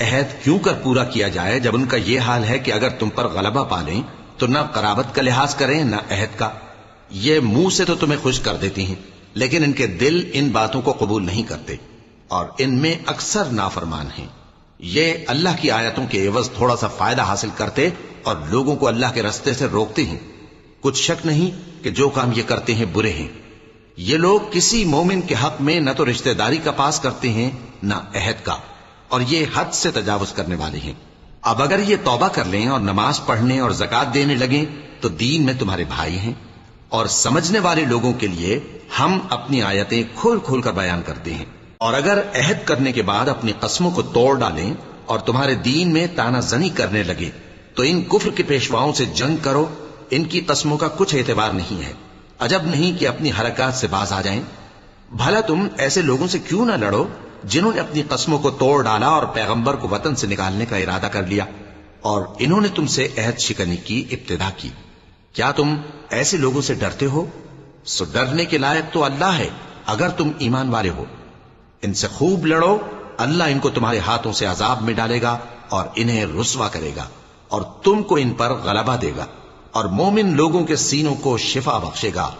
عہد کیوں کر پورا کیا جائے جب ان کا یہ حال ہے کہ اگر تم پر غلبہ پالیں تو نہ قرابت کا لحاظ کریں نہ عہد کا. یہ منہ سے تو تمہیں خوش کر دیتی ہیں لیکن ان کے دل ان باتوں کو قبول نہیں کرتے اور ان میں اکثر نافرمان ہیں. یہ اللہ کی آیتوں کے عوض تھوڑا سا فائدہ حاصل کرتے اور لوگوں کو اللہ کے رستے سے روکتے ہیں. کچھ شک نہیں کہ جو کام یہ کرتے ہیں برے ہیں. یہ لوگ کسی مومن کے حق میں نہ تو رشتہ داری کا پاس کرتے ہیں نہ عہد کا، اور یہ حد سے تجاوز کرنے والے ہیں. اب اگر یہ توبہ کر لیں اور نماز پڑھنے اور زکات دینے لگیں تو دین میں تمہارے بھائی ہیں. اور سمجھنے والے لوگوں کے لیے ہم اپنی آیتیں کھول کھول کر بیان کرتے ہیں. اور اگر عہد کرنے کے بعد اپنی قسموں کو توڑ ڈالیں اور تمہارے دین میں تانا زنی کرنے لگے تو ان کفر کے پیشواؤں سے جنگ کرو. ان کی قسموں کا کچھ اعتبار نہیں ہے. عجب نہیں کہ اپنی حرکات سے باز آ جائیں. بھلا تم ایسے لوگوں سے کیوں نہ لڑو جنہوں نے اپنی قسموں کو توڑ ڈالا اور پیغمبر کو وطن سے نکالنے کا ارادہ کر لیا اور انہوں نے تم سے عہد شکنی کی ابتدا کی. کیا تم ایسے لوگوں سے ڈرتے ہو؟ سو ڈرنے کے لائق تو اللہ ہے اگر تم ایمان والے ہو. ان سے خوب لڑو، اللہ ان کو تمہارے ہاتھوں سے عذاب میں ڈالے گا اور انہیں رسوا کرے گا اور تم کو ان پر غلبہ دے گا اور مومن لوگوں کے سینوں کو شفا بخشے گا.